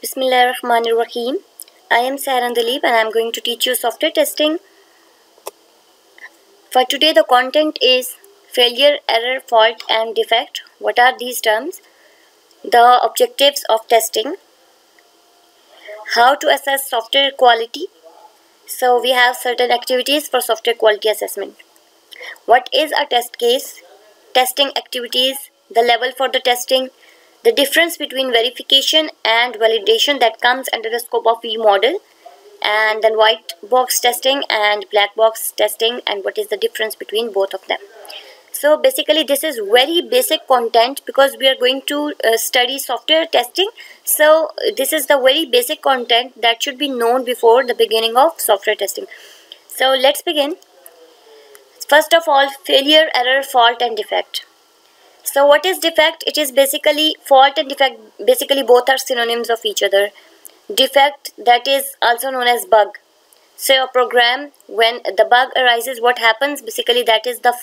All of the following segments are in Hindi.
Bismillahirrahmanirrahim. I am Saran Dalip and I am going to teach you software testing. For today the content is failure, error, fault and defect. What are these terms? The objectives of testing. How to assess software quality. So we have certain activities for software quality assessment. What is a test case? Testing activities, the level for the testing, the difference between verification and validation that comes under the scope of V model, and then white box testing and black box testing, and what is the difference between both of them. So basically this is very basic content because we are going to study software testing. So this is the very basic content that should be known before the beginning of software testing. So let's begin. First of all, failure, error, fault and defect. So what is defect? It is basically fault and defect, basically both are synonyms of each other. Defect, that is also known as bug. So a program, when the bug arises, what happens? Basically that is the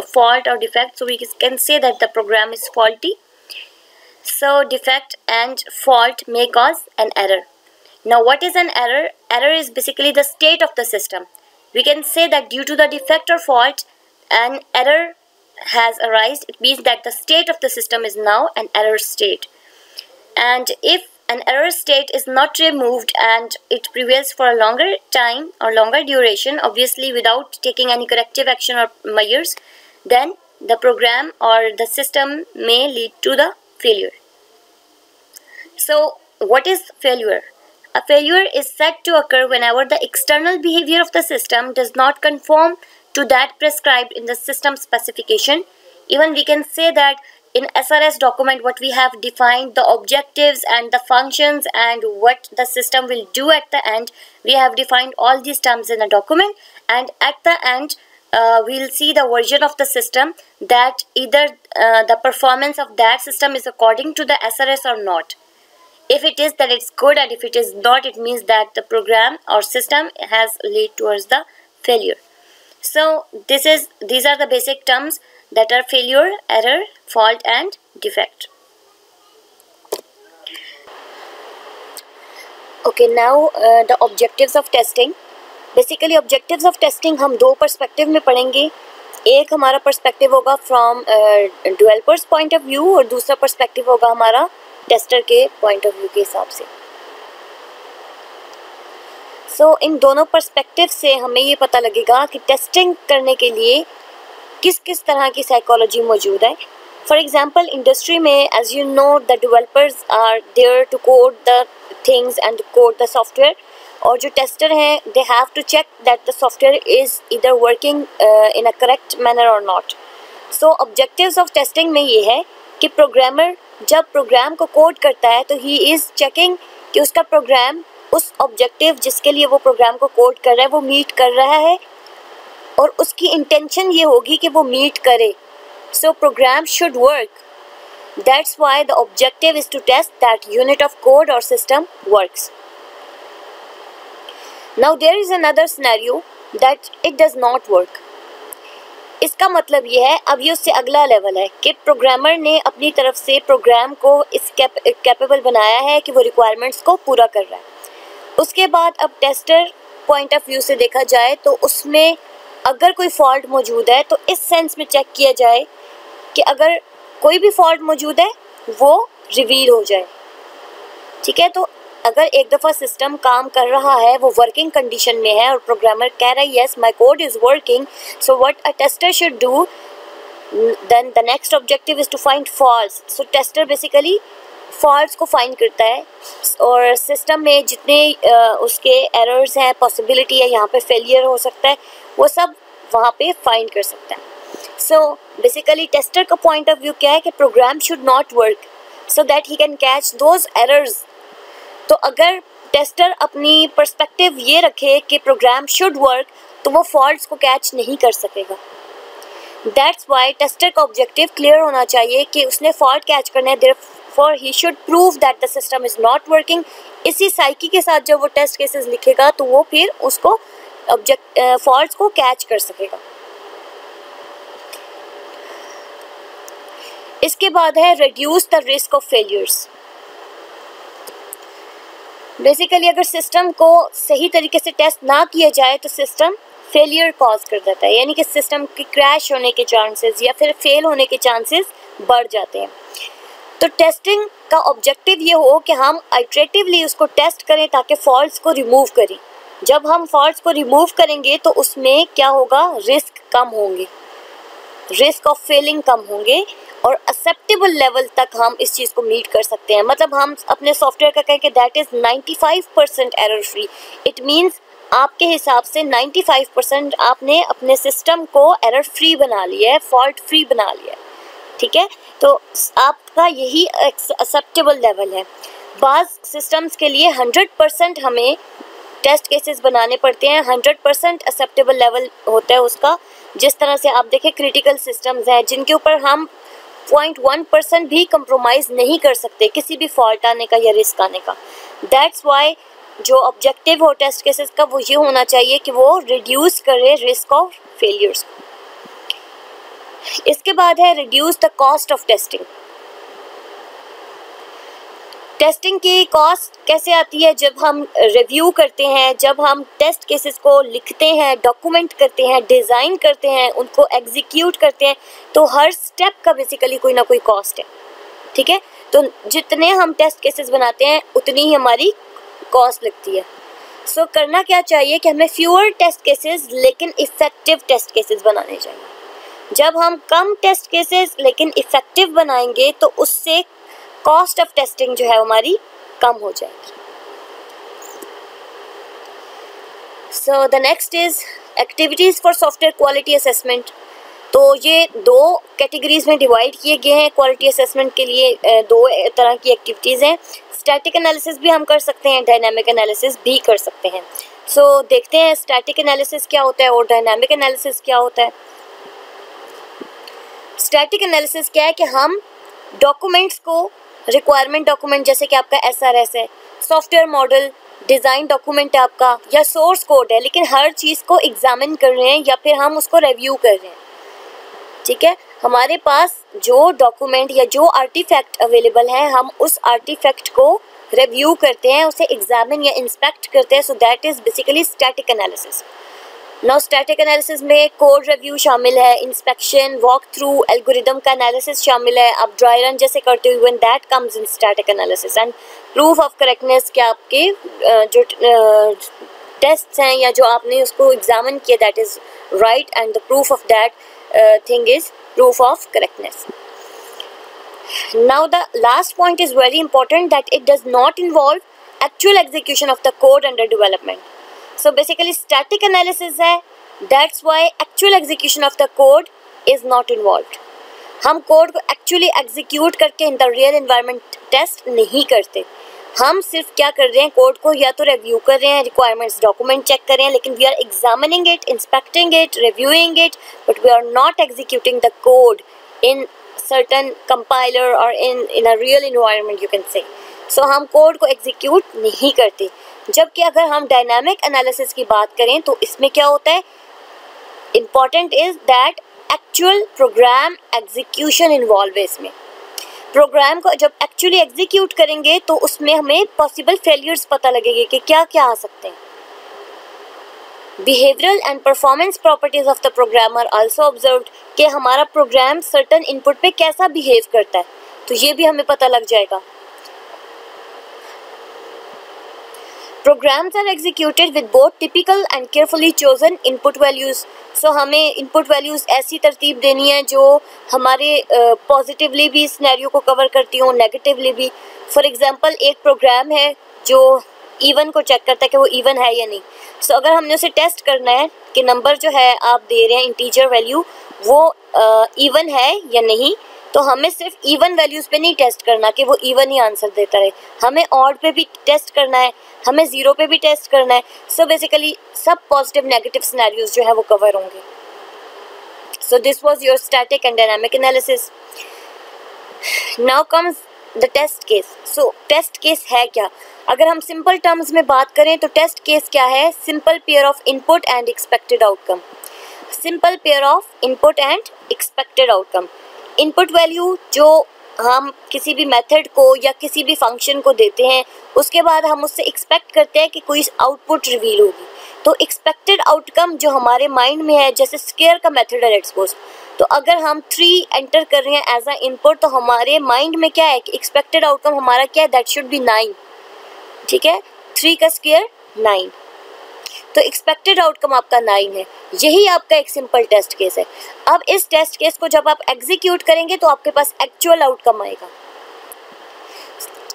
fault or defect. So we can say that the program is faulty. So defect and fault may cause an error. Now what is an error? Error is basically the state of the system. We can say that due to the defect or fault, an error has arisen. It means that the state of the system is now an error state. And if an error state is not removed and it prevails for a longer time or longer duration, obviously without taking any corrective action or measures, then the program or the system may lead to the failure. So what is failure? A failure is said to occur whenever the external behavior of the system does not conform to that prescribed in the system specification. Even we can say that in SRS document what we have defined the objectives and the functions and what the system will do at the end. We have defined all these terms in a document, and at the end we'll see the version of the system that either the performance of that system is according to the SRS or not. If it is, then it's good, and if it is not, it means that the program or system has led towards the failure. So these are the basic terms that are failure, error, fault and defect. Okay, now the objectives of testing. Basically objectives of testing हम दो perspective में पढ़ेंगे. एक हमारा perspective होगा from developers point of view और दूसरा perspective होगा हमारा टेस्टर के पॉइंट ऑफ व्यू के हिसाब से. सो इन दोनों पर्सपेक्टिव से हमें ये पता लगेगा कि टेस्टिंग करने के लिए किस किस तरह की साइकोलॉजी मौजूद है. फॉर एग्जांपल इंडस्ट्री में as you know the developers are there to code the things and code the software, और जो टेस्टर हैं they have to check that the software is either working in a correct manner or not. So objectives of testing में ये है कि प्रोग्रामर जब प्रोग्राम को कोड करता है तो ही इज़ चेकिंग कि उसका प्रोग्राम उस ऑब्जेक्टिव जिसके लिए वो प्रोग्राम को कोड कर रहा है वो मीट कर रहा है, और उसकी इंटेंशन ये होगी कि वो मीट करे. So program should work. That's why the objective is to test that unit of code or system works. Now there is another scenario that it does not work. इसका मतलब ये है, अब ये उससे अगला लेवल है कि प्रोग्रामर ने अपनी तरफ से प्रोग्राम को इस कैपेबल बनाया है कि वो रिक्वायरमेंट्स को पूरा कर रहा है. उसके बाद अब टेस्टर पॉइंट ऑफ व्यू से देखा जाए तो उसमें अगर कोई फॉल्ट मौजूद है तो इस सेंस में चेक किया जाए कि अगर कोई भी फॉल्ट मौजूद है वो रिवील हो जाए. ठीक है, तो अगर एक दफ़ा सिस्टम काम कर रहा है, वो वर्किंग कंडीशन में है और प्रोग्रामर कह रहा है yes my code is working, so what a tester should do, then the next objective is to find faults. So tester basically faults को फाइंड करता है और सिस्टम में जितने उसके एरर्स हैं, पॉसिबिलिटी है यहाँ पे फेलियर हो सकता है, वो सब वहाँ पे फाइंड कर सकता है. सो बेसिकली टेस्टर का पॉइंट ऑफ व्यू क्या है कि programme should not work so that he can catch those errors. तो अगर टेस्टर अपनी पर्सपेक्टिव ये रखे कि प्रोग्राम शुड वर्क तो वो फॉल्ट्स को कैच नहीं कर सकेगा. दैट्स वाई टेस्टर का ऑब्जेक्टिव क्लियर होना चाहिए कि उसने फॉल्ट कैच करना है, therefore he should prove that the system is not working. इसी साइकी के साथ जब वो टेस्ट केसेस लिखेगा तो वो फिर उसको फॉल्ट्स को कैच कर सकेगा. इसके बाद है reduce the risk of failures. Basically अगर सिस्टम को सही तरीके से टेस्ट ना किया जाए तो सिस्टम फेलियर कॉज कर देता है, यानी कि सिस्टम की क्रैश होने के चांसेस या फिर फेल होने के चांसेस बढ़ जाते हैं। तो टेस्टिंग का ऑब्जेक्टिव ये हो कि हम आइटरेटिवली उसको टेस्ट करें ताकि फॉल्ट्स को रिमूव करें। जब हम फॉल्ट्स को रिमूव करेंगे तो उसमें क्या होगा, रिस्क कम होंगे, रिस्क ऑफ फेलिंग कम होंगे और एक्सेप्टेबल लेवल तक हम इस चीज़ को मीट कर सकते हैं। मतलब हम अपने सॉफ्टवेयर का कहें कि that is 95% error free. It means आपके हिसाब से 95% आपने अपने सिस्टम को एरर फ्री बना लिया है, फॉल्ट फ्री बना लिया है, ठीक है। तो आपका यही एक्सेप्टेबल लेवल है। बाज़ सिस्टम्स के लिए 100% हमें टेस्ट केसेस बनाने पड़ते हैं, 100% एक्सेप्टेबल लेवल होता है उसका। जिस तरह से आप देखें क्रिटिकल सिस्टम्स हैं जिनके ऊपर हम 0.1% भी कंप्रोमाइज़ नहीं कर सकते किसी भी फॉल्ट आने का या रिस्क आने का। दैट्स वाई जो ऑब्जेक्टिव हो टेस्ट केसेस का वो ये होना चाहिए कि वो रिड्यूस करे रिस्क ऑफ फेलियर्स। इसके बाद है reduce the cost of testing. Testing की कॉस्ट कैसे आती है, जब हम रिव्यू करते हैं, जब हम टेस्ट केसेस को लिखते हैं, डॉक्यूमेंट करते हैं, डिज़ाइन करते हैं, उनको एग्जीक्यूट करते हैं, तो हर स्टेप का बेसिकली कोई ना कोई कॉस्ट है, ठीक है। तो जितने हम टेस्ट केसेस बनाते हैं उतनी ही हमारी कॉस्ट लगती है। सो करना क्या चाहिए कि हमें फ्यूअर टेस्ट केसेस लेकिन इफ़ेक्टिव टेस्ट केसेस बनाने चाहिए। जब हम कम टेस्ट केसेस लेकिन इफ़ेक्टिव बनाएंगे तो उससे कॉस्ट ऑफ टेस्टिंग जो है हमारी कम हो जाएगी। So the next is activities for software quality assessment. तो ये दो कैटेगरीज में डिवाइड किए गए हैं क्वालिटी असेसमेंट के लिए। दो तरह की एक्टिविटीज़ हैं, स्टैटिक एनालिसिस भी हम कर सकते हैं, डायनामिक एनालिसिस भी कर सकते हैं। सो देखते हैं स्टैटिक एनालिसिस क्या होता है और डायनामिक एनालिसिस क्या होता है। स्टैटिक एनालिसिस क्या है कि हम डॉक्यूमेंट्स को, रिक्वायरमेंट डॉक्यूमेंट जैसे कि आपका SRS है, सॉफ्टवेयर मॉडल, डिज़ाइन डॉक्यूमेंट है आपका, या सोर्स कोड है, लेकिन हर चीज़ को एग्जामिन कर रहे हैं या फिर हम उसको रिव्यू कर रहे हैं, ठीक है। हमारे पास जो डॉक्यूमेंट या जो आर्टिफैक्ट अवेलेबल है हम उस आर्टिफैक्ट को रिव्यू करते हैं, उसे एग्जामिन या इंस्पेक्ट करते हैं। So that is basically static analysis. Now static analysis में कोड रिव्यू शामिल है, इंस्पेक्शन, वॉक थ्रू, एल्गोरिदम का एनालिसिस शामिल है। आप ड्राई रन जैसे करते हो, when that comes in static analysis. And proof of correctness के आपके जो टेस्ट्स हैं या जो आपने उसको एग्जामिन किया that is right, and the proof of that thing is proof of correctness. Now the last point is very important, that it does not involve actual execution of the code under development. So basically static analysis है, that's why actual execution of the code is not involved. हम कोड को actually execute करके in the real environment test नहीं करते। हम सिर्फ क्या कर रहे हैं, कोड को या तो रिव्यू कर रहे हैं, रिक्वायरमेंट्स डॉक्यूमेंट चेक कर रहे हैं, लेकिन we are examining it, inspecting it, reviewing it, but we are not executing the code in certain compiler or in a real environment you can say. So हम कोड को एग्जीक्यूट नहीं करते। जबकि अगर हम डायनामिक एनालिसिस की बात करें तो इसमें क्या होता है, important is that actual program execution involve है। इसमें प्रोग्राम को जब एक्चुअली एग्जीक्यूट करेंगे तो उसमें हमें पॉसिबल फेलियर्स पता लगेंगे कि क्या क्या आ सकते हैं। Behavioural and performance properties of the programmer also observed, कि हमारा प्रोग्राम सर्टन इनपुट पे कैसा बिहेव करता है, तो ये भी हमें पता लग जाएगा। Programs are executed with both typical and carefully chosen input values. So हमें input values ऐसी तरतीब देनी है जो हमारे पॉजिटिवली भी सिनेरियो को कवर करती हो, नेगेटिवली भी। फॉर एग्जांपल एक प्रोग्राम है जो इवन को चेक करता है कि वो इवन है या नहीं। सो अगर हमने उसे टेस्ट करना है कि नंबर जो है आप दे रहे हैं इंटीजर वैल्यू वो इवन है या नहीं, तो हमें सिर्फ इवन वैल्यूज़ पे नहीं टेस्ट करना कि वो इवन ही आंसर देता रहे, हमें ऑड पे भी टेस्ट करना है, हमें ज़ीरो पे भी टेस्ट करना है। सो बेसिकली सब पॉजिटिव नेगेटिव सिनेरियोज जो है वो कवर होंगे। So this was your static and dynamic analysis. Now comes the test case. So test case है क्या? अगर हम सिंपल टर्म्स में बात करें तो टेस्ट केस क्या है? Simple pair of input and expected outcome. Simple pair of input and expected outcome. Input value जो हम किसी भी मेथड को या किसी भी फंक्शन को देते हैं, उसके बाद हम उससे एक्सपेक्ट करते हैं कि कोई आउटपुट रिवील होगी। तो एक्सपेक्टेड आउटकम जो हमारे माइंड में है, जैसे स्क्वायर का मेथड है लेट्स सपोज, तो अगर हम 3 एंटर कर रहे हैं एज अ इनपुट, तो हमारे माइंड में क्या है कि एक्सपेक्टेड आउटकम हमारा क्या है, दैट शुड बी 9। ठीक है, 3 का स्क्वायर 9, तो एक्सपेक्टेड आउटकम आपका 9 है। यही आपका एक सिंपल टेस्ट केस है। अब इस टेस्ट केस को जब आप एग्जीक्यूट करेंगे तो आपके पास एक्चुअल आउटकम आएगा।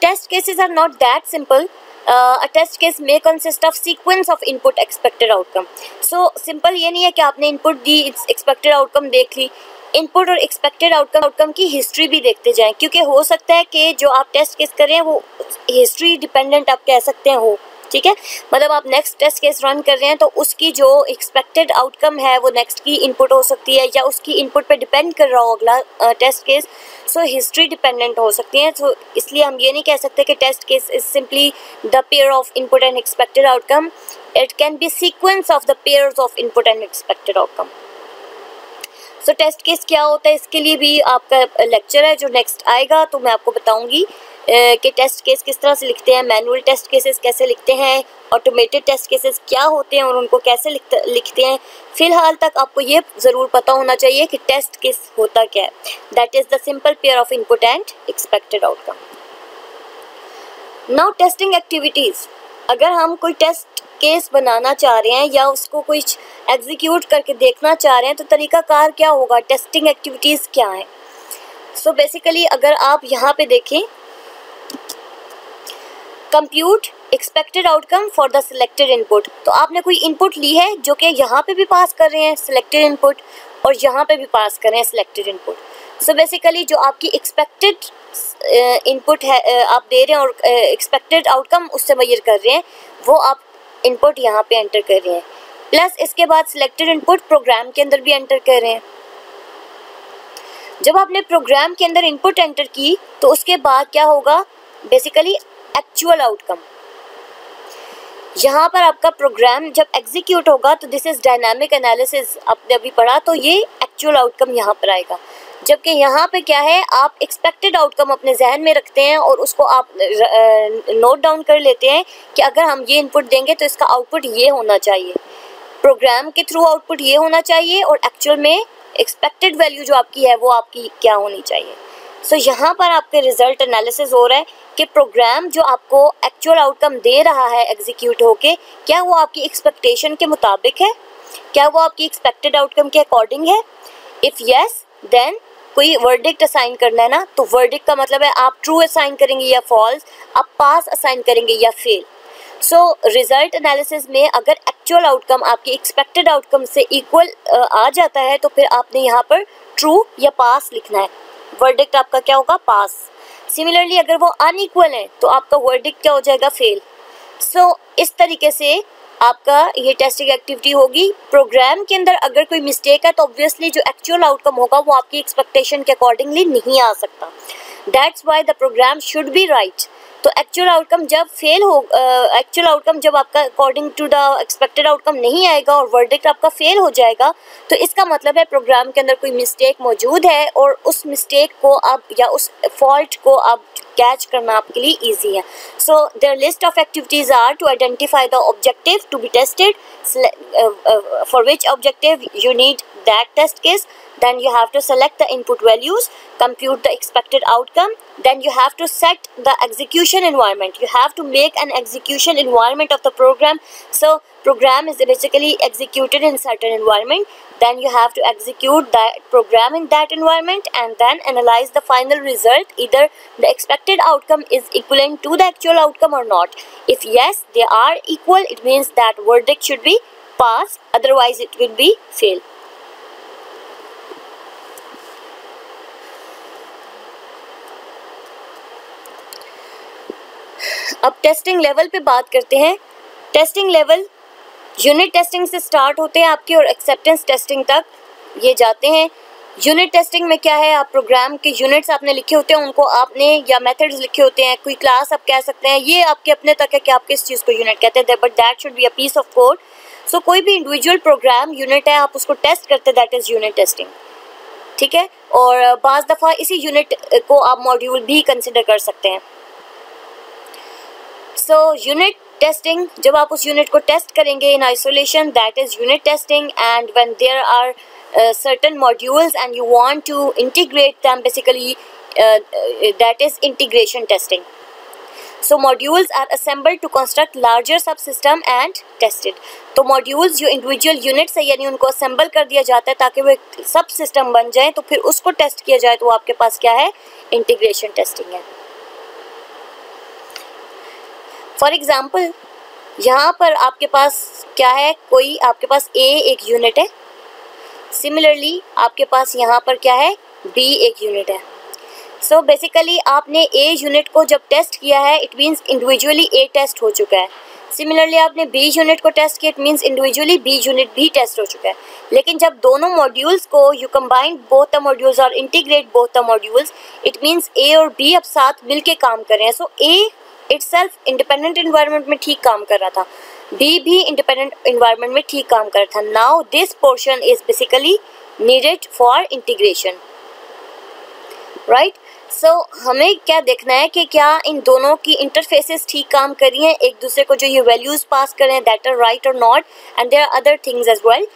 Test cases are not that simple. A test case may consist of sequence of input expected outcome. So simple ये नहीं है कि आपने इनपुट दी, एक्सपेक्टेड आउटकम देख ली। इनपुट और एक्सपेक्टेड आउटकम की हिस्ट्री भी देखते जाएं, क्योंकि हो सकता है कि जो आप टेस्ट केस कर रहे हैं वो हिस्ट्री डिपेंडेंट आप कह सकते हैं हो। ठीक है, मतलब आप नेक्स्ट टेस्ट केस रन कर रहे हैं तो उसकी जो एक्सपेक्टेड आउटकम है वो नेक्स्ट की इनपुट हो सकती है, या उसकी इनपुट पे डिपेंड कर रहा हो अगला test case. So history dependent हो सकती है। सो इसलिए हम ये नहीं कह सकते कि test case is simply the pair of input and expected outcome. It can be sequence of the pairs of input and expected outcome. So test case क्या होता है, इसके लिए भी आपका लेक्चर है जो नेक्स्ट आएगा, तो मैं आपको बताऊंगी कि टेस्ट केस किस तरह से लिखते हैं, मैनुअल टेस्ट केसेस कैसे लिखते हैं, ऑटोमेटेड टेस्ट केसेस क्या होते हैं और उनको कैसे लिखते हैं। फिलहाल तक आपको ये ज़रूर पता होना चाहिए कि टेस्ट केस होता क्या है। That is the simple pair of input and expected outcome. Now testing activities, अगर हम कोई टेस्ट केस बनाना चाह रहे हैं या उसको कुछ एग्जीक्यूट करके देखना चाह रहे हैं तो तरीकाकार क्या होगा, टेस्टिंग एक्टिविटीज़ क्या हैं। सो बेसिकली अगर आप यहाँ पे देखें, compute expected outcome for the selected input, तो आपने कोई इनपुट ली है जो कि यहाँ पे भी पास कर रहे हैं सिलेक्टेड इनपुट और यहाँ पे भी पास कर रहे हैं सिलेक्टेड इनपुट। सो बेसिकली जो आपकी एक्सपेक्टेड इनपुट है आप दे रहे हैं और एक्सपेक्टेड आउटकम उससे मेजर कर रहे हैं, वो आप इनपुट यहाँ पे एंटर कर रहे हैं, प्लस इसके बाद सिलेक्टेड इनपुट प्रोग्राम के अंदर भी एंटर कर रहे हैं। जब आपने प्रोग्राम के अंदर इनपुट एंटर की तो उसके बाद क्या होगा, बेसिकली एक्चुअल आउटकम। यहाँ पर आपका प्रोग्राम जब एग्जीक्यूट होगा तो दिस इज डायनामिक एनालिसिस, आपने अभी पढ़ा, तो ये एक्चुअल आउटकम यहाँ पर आएगा। जबकि यहाँ पे क्या है, आप एक्सपेक्टेड आउटकम अपने जहन में रखते हैं और उसको आप नोट डाउन कर लेते हैं कि अगर हम ये इनपुट देंगे तो इसका आउटपुट ये होना चाहिए, प्रोग्राम के थ्रू आउटपुट ये होना चाहिए और एक्चुअल में एक्सपेक्टेड वैल्यू जो आपकी है वो आपकी क्या होनी चाहिए। सो यहाँ पर आपके रिजल्ट एनालिसिस हो रहा है कि प्रोग्राम जो आपको एक्चुअल आउटकम दे रहा है एग्जीक्यूट होके, क्या वो आपकी एक्सपेक्टेशन के मुताबिक है, क्या वो आपकी एक्सपेक्टेड आउटकम के अकॉर्डिंग है। इफ़ यस देन कोई वर्डिक्ट असाइन करना है ना, तो वर्डिक्ट का मतलब है आप ट्रू असाइन करेंगे या फॉल्स, आप पास असाइन करेंगे या फेल। सो रिजल्ट एनालिसिस में अगर एक्चुअल आउटकम आपकी एक्सपेक्टेड आउटकम से इक्वल आ जाता है तो फिर आपने यहाँ पर ट्रू या पास लिखना है, वर्डिक्ट आपका क्या होगा, पास। सिमिलरली अगर वो अनइक्वल है तो आपका वर्डिक्ट क्या हो जाएगा, फेल। सो इस तरीके से आपका ये टेस्टिंग एक्टिविटी होगी। प्रोग्राम के अंदर अगर कोई मिस्टेक है तो ऑब्वियसली जो एक्चुअल आउटकम होगा वो आपकी एक्सपेक्टेशन के अकॉर्डिंगली नहीं आ सकता। That's why the program should be right. तो एक्चुअल आउटकम जब फेल हो, एक्चुअल आउटकम जब आपका according to the expected outcome नहीं आएगा और वर्डिक्ट आपका फेल हो जाएगा, तो इसका मतलब है प्रोग्राम के अंदर कोई मिस्टेक मौजूद है और उस मिस्टेक को आप या उस फॉल्ट को आप कैच करना आपके लिए इजी है। So there list of activities are to identify the objective to be tested, for which objective you need that test case, then you have to select the input values, compute the expected outcome, then you have to set the execution environment. You have to make an execution environment of the program. So program is basically executed in certain environment, then you have to execute that program in that environment and then analyze the final result, either the expected outcome is equivalent to the actual outcome or not. If yes, they are equal, it means that verdict should be pass, otherwise it will be fail. अब टेस्टिंग लेवल पे बात करते हैं। टेस्टिंग लेवल यूनिट टेस्टिंग से स्टार्ट होते हैं आपके और एक्सेप्टेंस टेस्टिंग तक ये जाते हैं। यूनिट टेस्टिंग में क्या है, आप प्रोग्राम के यूनिट्स आपने लिखे होते हैं, उनको आपने या मेथड्स लिखे होते हैं, कोई क्लास आप कह सकते हैं, ये आपके अपने तक है कि आप किस चीज़ को यूनिट कहते हैं, but that should be a piece of code. So कोई भी इंडिविजुअल प्रोग्राम यूनिट है, आप उसको टेस्ट करते हैं, दैट इज़ यूनिट टेस्टिंग। ठीक है, और बाज़ दफ़ा इसी यूनिट को आप मॉड्यूल भी कंसिडर कर सकते हैं। सो यूनिट टेस्टिंग, जब आप उस यूनिट को टेस्ट करेंगे in isolation, that is unit testing. And when there are certain modules and you want to integrate them, basically that is integration testing. So modules are assembled to construct larger subsystem and tested. तो modules जो individual units है यानी उनको assemble कर दिया जाता है ताकि वो एक सब सिस्टम बन जाए, तो फिर उसको टेस्ट किया जाए, तो आपके पास क्या है, इंटीग्रेशन टेस्टिंग है। फॉर एग्जाम्पल यहाँ पर आपके पास क्या है, कोई आपके पास A एक यूनिट है, सिमिलरली आपके पास यहाँ पर क्या है, B एक यूनिट है। सो बेसिकली आपने A यूनिट को जब टेस्ट किया है, it means individually A test हो चुका है। सिमिलरली आपने B यूनिट को टेस्ट किया, it means individually B unit भी टेस्ट हो चुका है। लेकिन जब दोनों मॉड्यूल्स को you combine both the modules और integrate both the modules, it means A और B अब साथ मिलके काम कर रहे हैं। सो A इटसेल्फ इंडिपेंडेंट इन्वायरमेंट में ठीक काम कर रहा था, B भी इंडिपेंडेंट इन्वायरमेंट में ठीक काम कर रहा था। Now this portion is basically needed for integration, right. So हमें क्या देखना है कि क्या इन दोनों की इंटरफेसेस ठीक काम कर रही हैं, एक दूसरे को जो ये वैल्यूज पास कर रहे हैं, दैट आर राइट और not, and there are other things as well,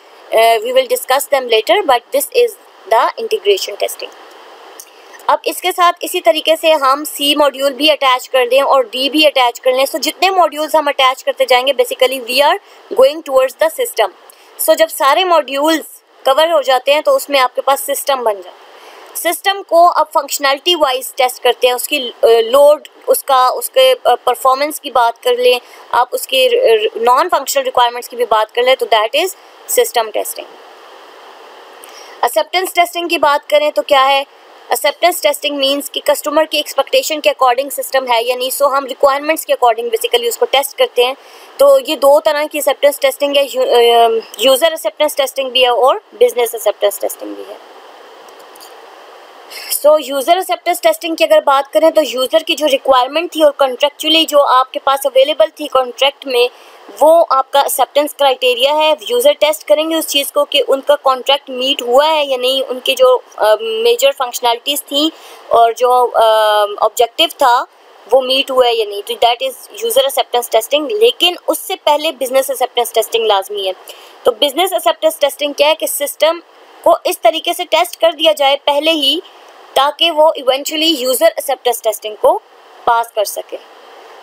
we will discuss them later, but this is the integration testing. अब इसके साथ इसी तरीके से हम C मॉड्यूल भी अटैच कर दें और D भी अटैच कर लें। सो जितने मॉड्यूल्स हम अटैच करते जाएंगे, basically we are going towards the system. So जब सारे मॉड्यूल्स कवर हो जाते हैं तो उसमें आपके पास सिस्टम बन जाता है। सिस्टम को अब फंक्शनैलिटी वाइज टेस्ट करते हैं, उसकी लोड, उसके परफॉर्मेंस की बात कर लें, आप उसके नॉन फंक्शनल रिक्वायरमेंट्स की भी बात कर लें, तो that is system testing. Acceptance testing की बात करें तो क्या है, एक्सेप्टेंस टेस्टिंग मींस कि कस्टमर की एक्सपेक्टेशन के अकॉर्डिंग सिस्टम है या नहीं। सो हम रिक्वायरमेंट्स के अकॉर्डिंग बेसिकली उसको टेस्ट करते हैं। तो ये दो तरह की एक्सेप्टेंस टेस्टिंग है, यूज़र एक्सेप्टेंस टेस्टिंग भी है और बिजनेस एक्सेप्टेंस टेस्टिंग भी है। सो यूज़र एक्सेप्टेंस टेस्टिंग की अगर बात करें तो यूज़र की जो रिक्वायरमेंट थी और कॉन्ट्रेक्चुअली जो आपके पास अवेलेबल थी कॉन्ट्रैक्ट में, वो आपका एक्सेप्टेंस क्राइटेरिया है। यूज़र टेस्ट करेंगे उस चीज़ को कि उनका कॉन्ट्रैक्ट मीट हुआ है या नहीं, उनकी जो मेजर फंक्शनैलिटीज़ थी और जो ऑब्जेक्टिव था वो मीट हुआ है या नहीं, तो that is user acceptance testing. लेकिन उससे पहले बिजनेस एक्सेप्टेंस टेस्टिंग लाजमी है। तो बिजनेस एक्सेप्टेंस टेस्टिंग क्या है कि सिस्टम को इस तरीके से टेस्ट कर दिया जाए पहले ही, ताकि वो इवेंचुअली यूज़र एक्सेप्टेंस टेस्टिंग को पास कर सके।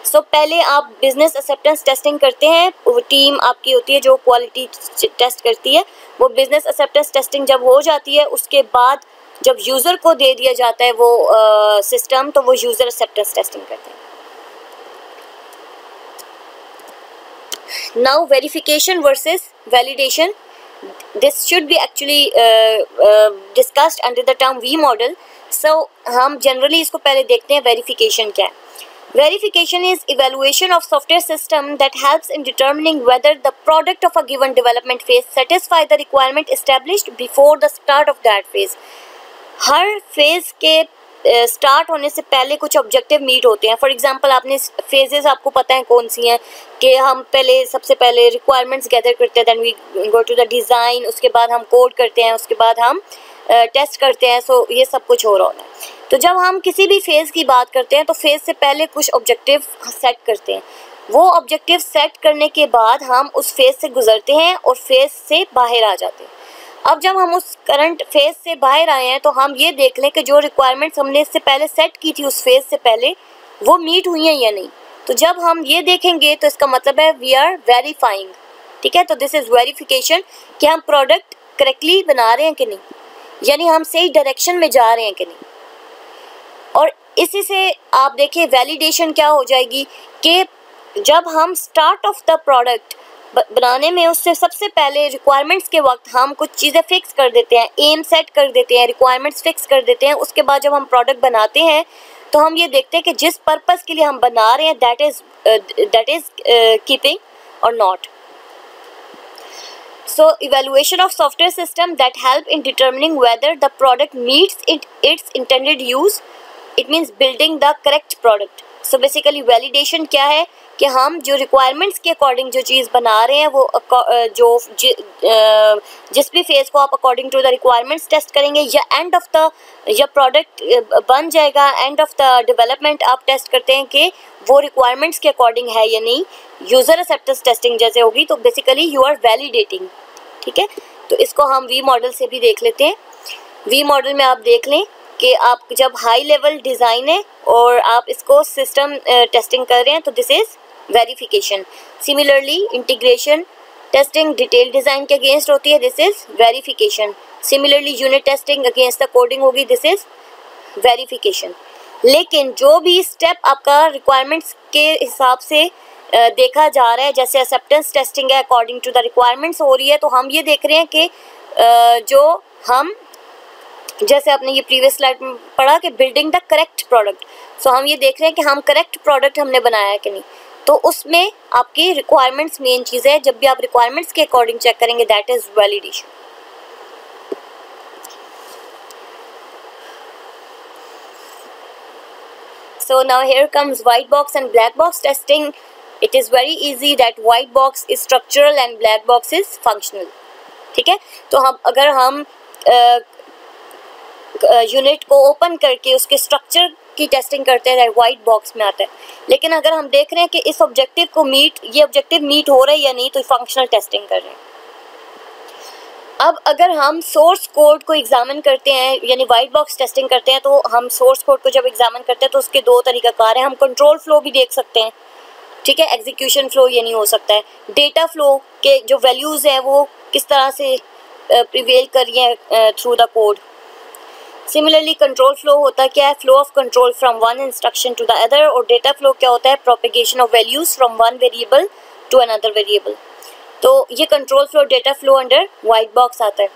सो पहले आप बिजनेस एक्सेप्टेंस टेस्टिंग करते हैं, वो टीम आपकी होती है जो क्वालिटी टेस्ट करती है। वो बिजनेस एक्सेप्टेंस टेस्टिंग जब हो जाती है, उसके बाद जब यूज़र को दे दिया जाता है वो सिस्टम, तो वो यूज़र एक्सेप्टेंस टेस्टिंग करते हैं। Now verification versus validation, this should be actually discussed under the term V model. So हम generally इसको पहले देखते हैं वेरिफिकेशन क्या है। Verification is evaluation of software system that helps in determining whether the product of a given development phase satisfy the requirement established before the start of that phase. Her phase के स्टार्ट होने से पहले कुछ ऑब्जेक्टिव मीट होते हैं। फॉर एग्जांपल आपने फेजेस आपको पता है कौन सी हैं, कि हम सबसे पहले रिक्वायरमेंट्स गैदर करते हैं, then we go to the design, उसके बाद हम कोड करते हैं, उसके बाद हम टेस्ट करते हैं। सो ये सब कुछ हो रहा होता है। तो जब हम किसी भी फेज़ की बात करते हैं तो फेज़ से पहले कुछ ऑब्जेक्टिव सेट करते हैं। वो ऑब्जेक्टिव सेट करने के बाद हम उस फेज़ से गुजरते हैं और फेज़ से बाहर आ जाते हैं। अब जब हम उस करंट फेज़ से बाहर आए हैं तो हम ये देख लें कि जो रिक्वायरमेंट्स हमने इससे पहले सेट की थी उस फेज़ से पहले, वो मीट हुई हैं या नहीं। तो जब हम ये देखेंगे तो इसका मतलब है वी आर वेरीफाइंग, ठीक है। तो दिस इज़ वेरिफिकेशन कि हम प्रोडक्ट करेक्टली बना रहे हैं कि नहीं, यानी हम सही डायरेक्शन में जा रहे हैं कि नहीं। और इसी से आप देखिए वैलिडेशन क्या हो जाएगी कि जब हम स्टार्ट ऑफ द प्रोडक्ट बनाने में उससे सबसे पहले रिक्वायरमेंट्स के वक्त हम कुछ चीज़ें फिक्स कर देते हैं, एम सेट कर देते हैं, रिक्वायरमेंट्स फिक्स कर देते हैं। उसके बाद जब हम प्रोडक्ट बनाते हैं तो हम ये देखते हैं कि जिस पर्पस के लिए हम बना रहे हैं दैट इज़ कीपिंग और not. So evaluation of software system that help in determining whether the product meets its intended use. It means building the correct product. So basically validation क्या है कि हम जो रिक्वायरमेंट्स के अकॉर्डिंग जो चीज़ बना रहे हैं वो जिस भी फेज़ को आप according to the requirements test करेंगे या एंड ऑफ द या प्रोडक्ट बन जाएगा एंड ऑफ द डेवलपमेंट आप टेस्ट करते हैं कि वो रिक्वायरमेंट्स के अकॉर्डिंग है या नहीं, यूज़र एक्सेप्टेंस टेस्टिंग जैसे होगी, तो बेसिकली यू आर वैलिडेटिंग। ठीक है, तो इसको हम वी मॉडल से भी देख लेते हैं। वी मॉडल में आप देख लें कि आप जब हाई लेवल डिज़ाइन है और आप इसको सिस्टम टेस्टिंग कर रहे हैं तो this is verification. Similarly integration testing detail design के अगेंस्ट होती है, this is verification. Similarly unit testing against the coding होगी, दिस इज़ वेरिफिकेशन। लेकिन जो भी स्टेप आपका रिक्वायरमेंट्स के हिसाब से देखा जा रहा है, जैसे एक्सेप्टेंस टेस्टिंग है अकॉर्डिंग टू द रिक्वायरमेंट्स हो रही है, तो हम ये देख रहे हैं कि जो हम जैसे आपने ये प्रीवियस स्लाइड में पढ़ा कि बिल्डिंग द करेक्ट प्रोडक्ट, सो हम ये देख रहे हैं कि हम करेक्ट प्रोडक्ट हमने बनाया है कि नहीं। तो उसमें आपकी रिक्वायरमेंट्स मेन चीज़ है। जब भी आप रिक्वायरमेंट्स के अकॉर्डिंग चेक करेंगे that is validation. So now here comes white box and black box testing. It is very easy that white box is structural and black box is functional. ठीक है, तो हम अगर हम यूनिट को ओपन करके उसके स्ट्रक्चर की टेस्टिंग करते हैं वाइट बॉक्स में आता है। लेकिन अगर हम देख रहे हैं कि इस ऑब्जेक्टिव को ये ऑब्जेक्टिव मीट हो रहा है या नहीं, तो फंक्शनल टेस्टिंग कर रहे हैं। अब अगर हम सोर्स कोड को एग्जामिन करते हैं यानी वाइट बॉक्स टेस्टिंग करते हैं, तो हम सोर्स कोड को जब एग्जामिन करते हैं तो उसके दो तरीकाकार हैं। हम कंट्रोल फ्लो भी देख सकते हैं, ठीक है, एग्जीक्यूशन फ्लो ये नहीं हो सकता है। डेटा फ्लो के जो वैल्यूज़ हैं वो किस तरह से प्रिवेल कर रही हैं through the code. Similarly control flow होता क्या है, flow of control from one instruction to the other, और डेटा फ्लो क्या होता है, propagation of values from one variable to another variable. तो ये control flow data flow under white box आता है।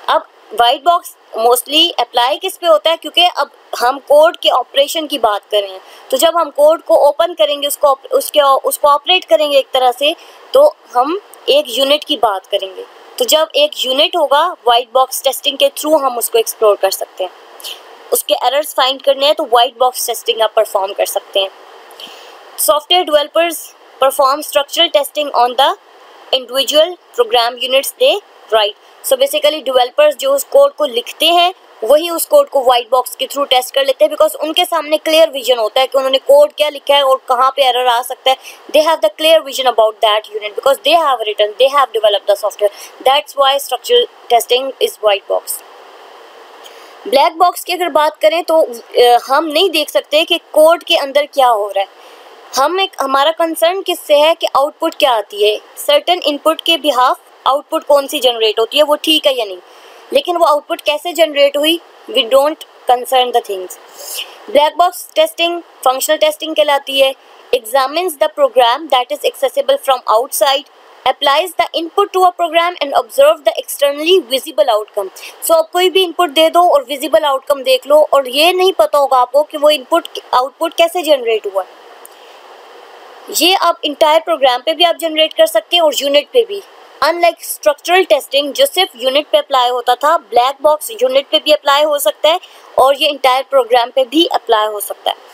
अब वाइट बॉक्स मोस्टली अप्लाई किस पे होता है, क्योंकि अब हम कोड के ऑपरेशन की बात कर रहे हैं। तो जब हम कोड को ओपन करेंगे, उसको ऑपरेट करेंगे एक तरह से, तो हम एक यूनिट की बात करेंगे। तो जब एक यूनिट होगा वाइट बॉक्स टेस्टिंग के थ्रू हम उसको एक्सप्लोर कर सकते हैं। उसके एरर्स फाइंड करने हैं तो वाइट बॉक्स टेस्टिंग आप परफॉर्म कर सकते हैं। Software developers perform structural testing on the individual program units they write. So basically developers जो उस कोड को लिखते हैं वही उस कोड को वाइट बॉक्स के थ्रू टेस्ट कर लेते हैं, बिकॉज उनके सामने क्लियर विजन होता है कि उन्होंने कोड क्या लिखा है और कहाँ पे एरर आ सकता है। They have the clear vision about that unit because they have written, they have developed the software. That's why structural testing is white box. Black box की अगर बात करें तो हम नहीं देख सकते कि कोड के अंदर क्या हो रहा है। हमारा कंसर्न किससे है कि आउटपुट क्या आती है, सर्टेन इनपुट के बिहाफ आउटपुट कौन सी जनरेट होती है वो ठीक है या नहीं, लेकिन वो आउटपुट कैसे जनरेट हुई we don't concern the things. Black box testing functional testing कहलाती है। Examines the program that is accessible from outside, applies the input to a program and observe the externally visible outcome. So आप कोई भी इनपुट दे दो और विजिबल आउटकम देख लो और ये नहीं पता होगा आपको कि वो इनपुट आउटपुट कैसे जनरेट हुआ। ये आप इंटायर प्रोग्राम पे भी आप जनरेट कर सकते हैं और यूनिट पे भी। अनलाइक स्ट्रक्चरल टेस्टिंग जो सिर्फ यूनिट पे अप्लाई होता था, ब्लैक बॉक्स यूनिट पे भी अप्लाई हो सकता है और ये इंटायर प्रोग्राम पे भी अप्लाई हो सकता है।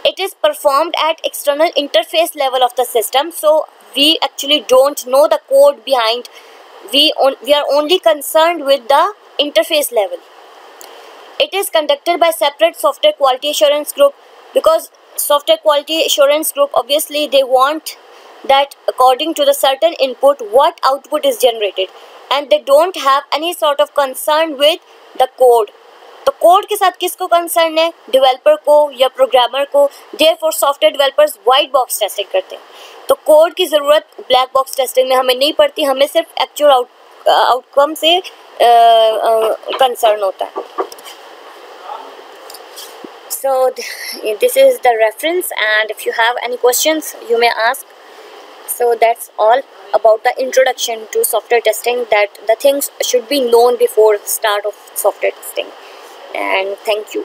It is performed at external interface level of the system, so we actually don't know the code behind. We are only concerned with the interface level. It is conducted by separate software quality assurance group, because software quality assurance group obviously they want that according to the certain input what output is generated, and they don't have any sort of concern with the code. तो कोड के साथ किसको कंसर्न है, डेवलपर को या प्रोग्रामर को। Therefore software developers white box testing करते हैं। तो कोड की ज़रूरत ब्लैक बॉक्स टेस्टिंग में हमें नहीं पड़ती, हमें सिर्फ एक्चुअल आउटकम से कंसर्न होता है। So this is the reference and if you have any questions you may ask. So that's all about the introduction to software testing, that the things should be known before start of software testing. And thank you.